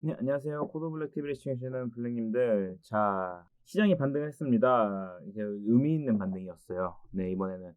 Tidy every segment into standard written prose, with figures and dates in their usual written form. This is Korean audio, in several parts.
네, 안녕하세요. 코드블랙 TV를 시청해주시는 블랙님들. 자, 시장이 반등을 했습니다. 이제 의미 있는 반등이었어요. 네, 이번에는.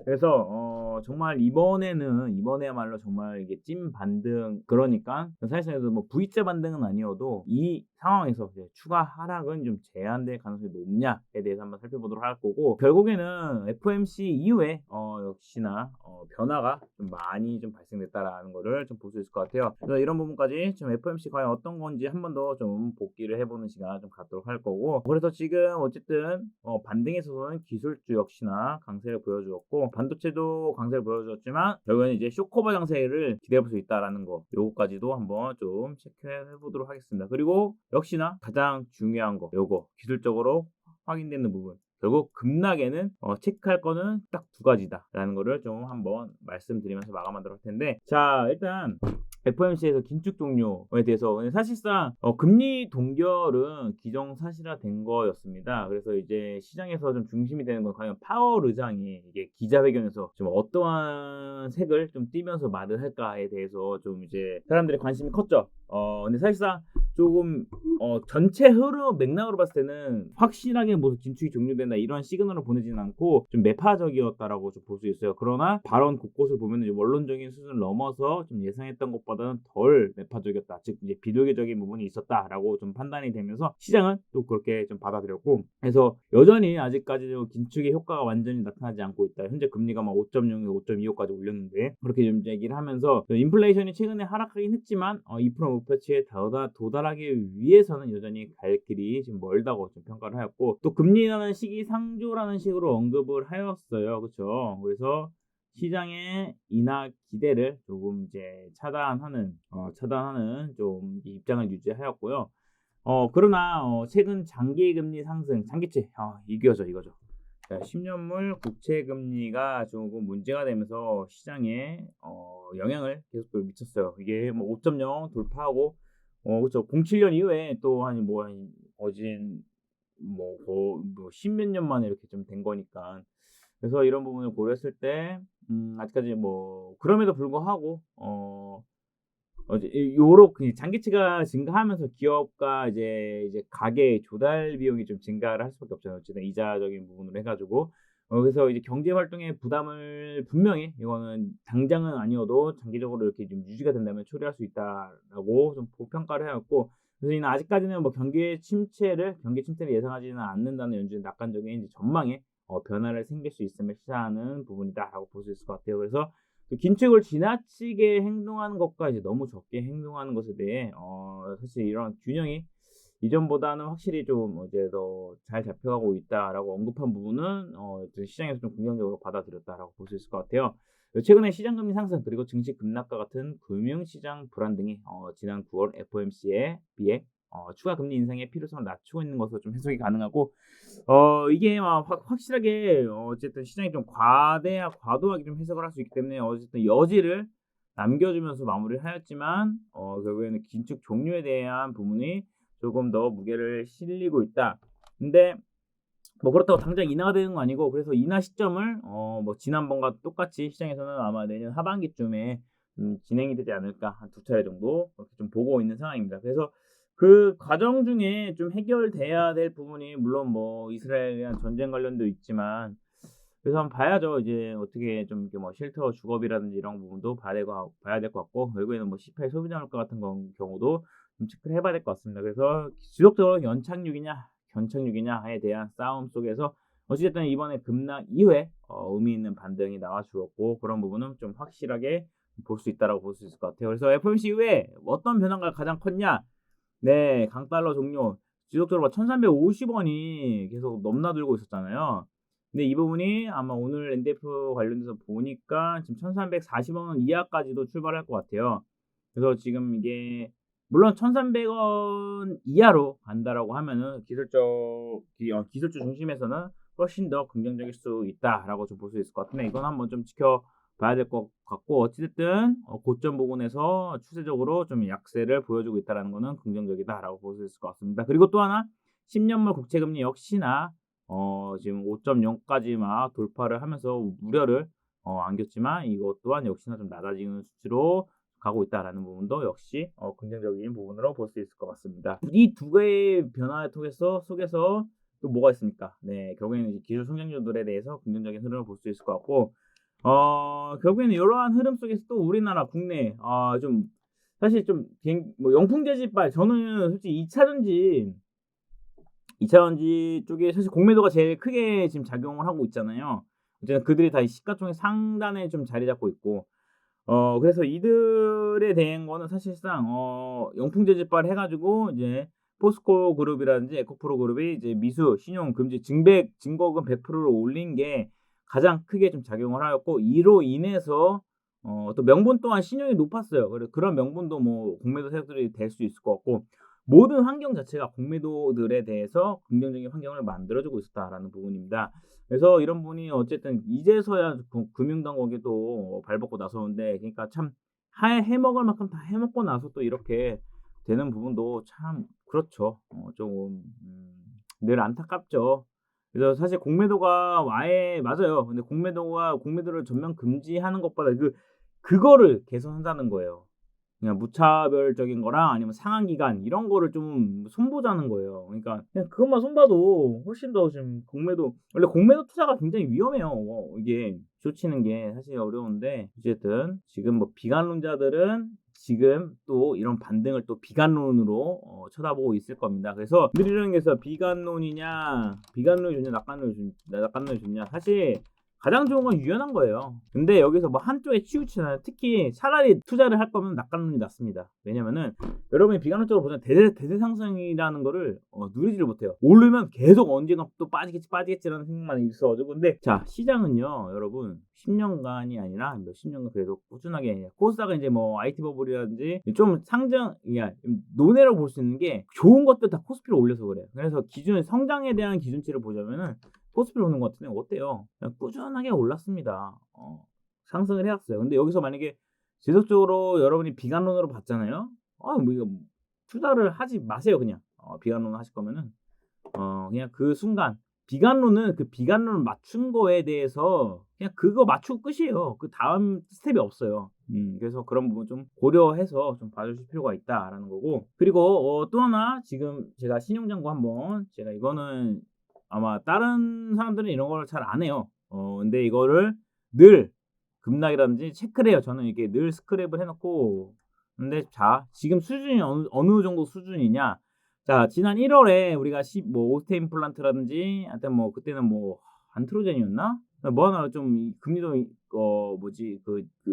그래서 정말 이번에야말로 정말 이게 찐 반등. 그러니까 사실상에서 뭐 V자 반등은 아니어도 이 상황에서 이제 추가 하락은 좀 제한될 가능성이 높냐에 대해서 한번 살펴보도록 할 거고, 결국에는 FOMC 이후에 역시나 변화가 좀 많이 좀 발생됐다라는 거를 좀 볼 수 있을 것 같아요. 그래서 이런 부분까지 좀 FOMC 과연 어떤 건지 한 번 더 좀 복기를 해보는 시간 좀 갖도록 할 거고, 그래서 지금 어쨌든 반등에서는 기술주 역시나 강세를 보여주었고, 반도체도 강세를 보여주었지만 결국에는 이제 쇼커버 장세를 기대해 볼 수 있다라는 거, 요거까지도 한번 좀 체크해 보도록 하겠습니다. 그리고 역시나 가장 중요한 거, 요거 기술적으로 확인되는 부분, 결국 급락에는 체크할 거는 딱 두 가지다라는 거를 좀 한번 말씀드리면서 마감하도록 할 텐데, 자, 일단 FOMC에서 긴축 종료에 대해서 사실상 금리 동결은 기정사실화된 거였습니다. 그래서 이제 시장에서 좀 중심이 되는 건 과연 파월 의장이 이게 기자회견에서 좀 어떠한 색을 좀 띠면서 말을 할까에 대해서 좀 이제 사람들의 관심이 컸죠. 근데 사실상 조금 전체 흐름 맥락으로 봤을 때는 확실하게 뭐 긴축이 종료된다 이런 시그널을 보내지는 않고 좀 매파적이었다라고 좀 볼 수 있어요. 그러나 발언 곳곳을 보면 원론적인 수준을 넘어서 좀 예상했던 것보다는 덜 매파적이었다, 즉 이제 비둘기적인 부분이 있었다라고 좀 판단이 되면서 시장은 또 그렇게 좀 받아들였고, 그래서 여전히 아직까지도 긴축의 효과가 완전히 나타나지 않고 있다. 현재 금리가 막 5.0에서 5.25까지 올렸는데, 그렇게 좀 얘기를 하면서 인플레이션이 최근에 하락하긴 했지만 2% 목표치에 도달하기 위해서는 여전히 갈 길이 지금 멀다고 좀 평가를 하였고, 또 금리 인하는 시기상조라는 식으로 언급을 하였어요. 그렇죠? 그래서 시장의 인하 기대를 조금 이제 차단하는 좀 입장을 유지하였고요. 그러나 최근 장기 금리 상승, 장기채 이거죠. 자, 10년물 국채 금리가 조금 문제가 되면서 시장에 영향을 계속 미쳤어요. 이게 뭐 5.0 돌파하고 그렇죠. 07년 이후에 또 한 거진 십몇 년 만에 이렇게 좀 된 거니까. 그래서 이런 부분을 고려했을 때 아직까지 뭐 그럼에도 불구하고 이제 요렇 그 장기치가 증가하면서 기업과 이제 가계의 조달 비용이 좀 증가를 할 수밖에 없잖아요. 어쨌든 이자적인 부분으로 해 가지고. 그래서 이제 경제 활동의 부담을 분명히 이거는 당장은 아니어도 장기적으로 이렇게 좀 유지가 된다면 초래할 수 있다라고 좀 평가를 해 왔고, 그래서 이는 아직까지는 뭐 경기 침체를 예상하지는 않는다는 연준의 낙관적인 이제 전망에 변화를 생길 수 있음을 시사하는 부분이다라고 볼 수 있을 것 같아요. 그래서 그 긴축을 지나치게 행동하는 것과 이제 너무 적게 행동하는 것에 대해 사실 이런 균형이 이전보다는 확실히 좀 이제 더 잘 잡혀가고 있다라고 언급한 부분은 시장에서 좀 긍정적으로 받아들였다라고 볼 수 있을 것 같아요. 최근에 시장 금리 상승 그리고 증시 급락과 같은 금융시장 불안 등이 지난 9월 FOMC에 비해 추가 금리 인상의 필요성을 낮추고 있는 것으로 좀 해석이 가능하고, 이게 막 확실하게 어쨌든 시장이 좀 과도하게 좀 해석을 할 수 있기 때문에 어쨌든 여지를 남겨주면서 마무리를 하였지만 결국에는 긴축 종료에 대한 부분이 조금 더 무게를 실리고 있다. 근데 뭐 그렇다고 당장 인하가 되는 건 아니고, 그래서 인하 시점을 뭐 지난번과 똑같이 시장에서는 아마 내년 하반기쯤에 진행이 되지 않을까, 한 두 차례 정도 그렇게 좀 보고 있는 상황입니다. 그래서 그 과정 중에 좀 해결돼야 될 부분이 물론 뭐 이스라엘에 대한 전쟁 관련도 있지만, 그래서 한번 봐야죠. 이제 어떻게 좀 이렇게 뭐 쉘터 주거비라든지 이런 부분도 봐야 될 것 같고, 결국에는 뭐 CPI 소비자 물가 같은 경우도 좀 체크를 해봐야 될 것 같습니다. 그래서 지속적으로 연착륙이냐 견착륙이냐에 대한 싸움 속에서 어찌됐든 이번에 급락 이후에 의미 있는 반등이 나와 주었고, 그런 부분은 좀 확실하게 볼 수 있다라고 볼 수 있을 것 같아요. 그래서 FOMC 이후에 어떤 변화가 가장 컸냐? 네, 강달러 종료. 지속적으로 1,350원이 계속 넘나들고 있었잖아요. 근데 이 부분이 아마 오늘 NDF 관련돼서 보니까 지금 1,340원 이하까지도 출발할 것 같아요. 그래서 지금 이게 물론 1,300원 이하로 간다라고 하면은 기술주 중심에서는 훨씬 더 긍정적일 수 있다라고 좀 볼 수 있을 것 같은데, 이건 한번 좀 지켜봐야 될 것 같고, 어찌됐든 고점 부근에서 추세적으로 좀 약세를 보여주고 있다라는 거는 긍정적이다라고 볼 수 있을 것 같습니다. 그리고 또 하나, 10년물 국채금리 역시나 지금 5.0까지 막 돌파를 하면서 우려를 안겼지만, 이것 또한 역시나 좀 낮아지는 수치로 가고 있다라는 부분도 역시 긍정적인 부분으로 볼 수 있을 것 같습니다. 이 두 개의 변화 속에서 또 뭐가 있습니까? 네, 결국에는 이제 기술 성장주들에 대해서 긍정적인 흐름을 볼 수 있을 것 같고, 결국에는 이러한 흐름 속에서 또 우리나라 국내 좀 사실 좀 뭐 영풍 재질발, 저는 솔직히 2차 전지 쪽에 사실 공매도가 제일 크게 지금 작용을 하고 있잖아요. 어쨌든 그들이 다 이 시가총액 상단에 좀 자리 잡고 있고, 그래서 이들에 대한 거는 사실상 영풍 재질발 해 가지고 이제 포스코 그룹이라든지 에코프로 그룹이 이제 미수 신용 금지 증거금 100%를 올린 게 가장 크게 좀 작용을 하였고, 이로 인해서 또 명분 또한 신용이 높았어요. 그런 명분도 뭐 공매도 세력들이 될 수 있을 것 같고, 모든 환경 자체가 공매도들에 대해서 긍정적인 환경을 만들어 주고 있었다라는 부분입니다. 그래서 이런 부분이 어쨌든 이제서야 금융당국이 또 발벗고 나서는데, 그러니까 참 해먹을 만큼 다 해먹고 나서 또 이렇게 되는 부분도 참 그렇죠. 좀 늘 안타깝죠. 그래서 사실 공매도가 아예 맞아요. 근데 공매도를 전면 금지하는 것보다 그거를 개선한다는 거예요. 그냥 무차별적인 거랑 아니면 상한 기간 이런 거를 좀 손보자는 거예요. 그러니까 그냥 그것만 손봐도 훨씬 더 지금 원래 공매도 투자가 굉장히 위험해요. 이게 쫓치는 게 사실 어려운데, 어쨌든 지금 뭐 비관론자들은 지금 또 이런 반등을 또 비관론으로 쳐다보고 있을 겁니다. 그래서 늘이라는 게서 비관론이 좋냐, 낙관론이 좋냐, 사실 가장 좋은 건 유연한 거예요. 근데 여기서 뭐 한쪽에 치우치잖아요. 특히 차라리 투자를 할 거면 낙관론이 낫습니다. 왜냐면은 여러분이 비관론적으로 보면 대세 상승이라는 거를 누리지를 못해요. 오르면 계속 언젠가 또 빠지겠지라는 생각만 있어가지고. 근데 자, 시장은요, 여러분 10년간이 아니라 몇십 년간 그래도 꾸준하게, 코스닥은 이제 뭐 IT 버블이라든지 좀 논외로 볼 수 있는 게 좋은 것들 다 코스피를 올려서 그래요. 그래서 성장에 대한 기준치를 보자면은 코스피를 오는 것 같은데 어때요? 그냥 꾸준하게 올랐습니다. 상승을 해왔어요. 근데 여기서 만약에 지속적으로 여러분이 비관론으로 봤잖아요. 뭐 이거 투자를 하지 마세요. 그냥 비관론 하실 거면은 그냥 그 순간 비관론은 그 비관론을 맞춘 거에 대해서 그냥 그거 맞추고 끝이에요. 그 다음 스텝이 없어요. 그래서 그런 부분 좀 고려해서 좀 봐주실 필요가 있다라는 거고, 그리고 또 하나, 지금 제가 신용장고 한번, 제가 이거는 아마 다른 사람들은 이런 걸 잘 안 해요. 근데 이거를 늘 급락이라든지 체크를 해요. 저는 이게 늘 스크랩을 해놓고. 근데 자, 지금 수준이 어느 정도 수준이냐? 자, 지난 1월에 우리가 오스테인 플란트라든지, 하여튼 뭐 그때는 뭐 안트로젠이었나? 뭐 하나 좀 금리도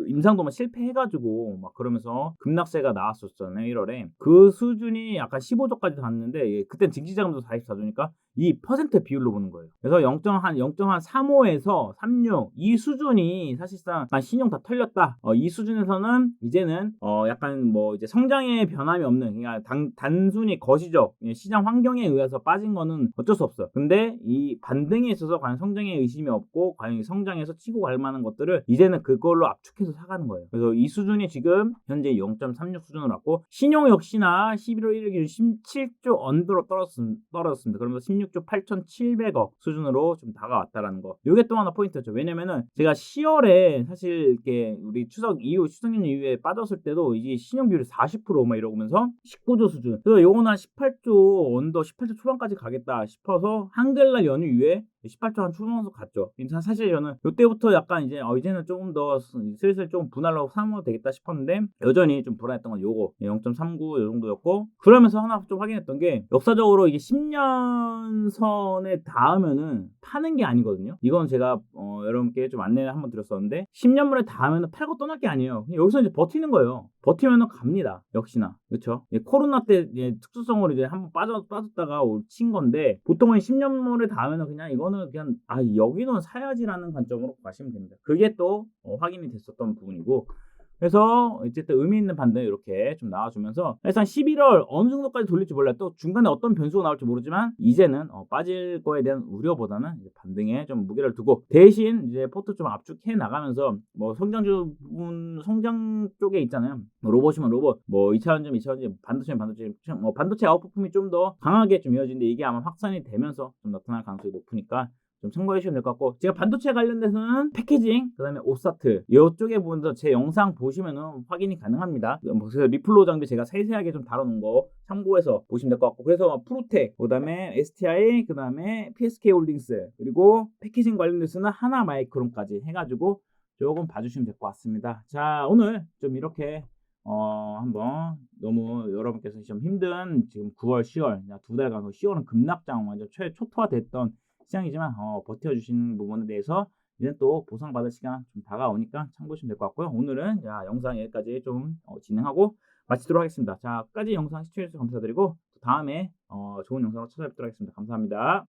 임상도만 실패해가지고 막 그러면서 급락세가 나왔었잖아요. 1월에 그 수준이 약간 15조까지 갔는데, 그땐 징지자금도 44조니까 이 퍼센트 비율로 보는 거예요. 그래서 0.35에서 36 이 수준이 사실상 신용 다 털렸다. 이 수준에서는 이제는 약간 뭐 이제 성장의 변함이 없는, 그러니까 단순히 거시적 시장 환경에 의해서 빠진 거는 어쩔 수 없어요. 근데 이 반등에 있어서 과연 성장에 의심이 없고 과연 성장해서 치고 갈 만한 것들을 이제는 그걸로 압축해서 사가는 거예요. 그래서 이 수준이 지금 현재 0.36 수준으로 왔고, 신용 역시나 11월 1일 기준 17조 언더로 떨어졌습니다. 그러면서 16조 8,700억 수준으로 좀 다가왔다라는 거. 이게 또 하나 포인트였죠. 왜냐면은 제가 10월에 사실 이렇게 우리 추석 연휴 이후에 빠졌을 때도 이게 신용 비율이 40% 이러면서 19조 수준. 그래서 요거는 한 18조 언더, 18조 초반까지 가겠다 싶어서 한글날 연휴 이후에 18조 한 초반에서 갔죠. 사실 저는 이때부터 약간 이제는 조금 더 슬슬 좀 분할로 삼아도 되겠다 싶었는데, 여전히 좀 불안했던 건 요거 0.39 요 정도였고, 그러면서 하나 좀 확인했던 게, 역사적으로 이게 10년 선에 닿으면은 파는 게 아니거든요. 이건 제가 여러분께 좀 안내를 한번 드렸었는데, 10년물에 닿으면은 팔고 떠날 게 아니에요. 여기서 이제 버티는 거예요. 버티면은 갑니다. 역시나. 그렇죠? 코로나 때 특수성으로 이제 한번 빠졌다가 친 건데, 보통은 10년물에 닿으면은 그냥 이거는 그냥 여기는 사야지라는 관점으로 가시면 됩니다. 그게 또 확인이 됐었던 부분이고, 그래서 어쨌든 의미 있는 반등이 이렇게 좀 나와주면서, 일단 11월 어느 정도까지 돌릴지 몰라요. 또 중간에 어떤 변수가 나올지 모르지만, 이제는 빠질 거에 대한 우려보다는 이제 반등에 좀 무게를 두고, 대신 이제 포트 좀 압축해 나가면서 뭐 성장주 부분, 성장 쪽에 있잖아요. 뭐 로봇이면 로봇, 뭐 2차전지, 반도체 아웃퍼폼이 좀 더 강하게 좀 이어지는데, 이게 아마 확산이 되면서 좀 나타날 가능성이 높으니까 좀 참고해 주시면 될 것 같고, 제가 반도체 관련돼서는 패키징, 그다음에 옵사트 요쪽에 보면서 제 영상 보시면은 확인이 가능합니다. 그래서 리플로 장비 제가 세세하게 좀 다뤄 놓은 거 참고해서 보시면 될 것 같고, 그래서 프로텍, 그다음에 STI, 그다음에 PSK 홀딩스, 그리고 패키징 관련돼서는 하나 마이크론까지 해 가지고 조금 봐주시면 될 것 같습니다. 자, 오늘 좀 이렇게 한번 너무 여러분께서 좀 힘든 지금 9월, 10월 두 달간, 10월은 급락장 완전 최초토화됐던 시장이지만 버텨주시는 부분에 대해서 이제 또 보상받을 시간 좀 다가오니까 참고하시면 될 것 같고요. 오늘은 영상 여기까지 좀 진행하고 마치도록 하겠습니다. 자, 끝까지 영상 시청해주셔서 감사드리고 다음에 좋은 영상으로 찾아뵙도록 하겠습니다. 감사합니다.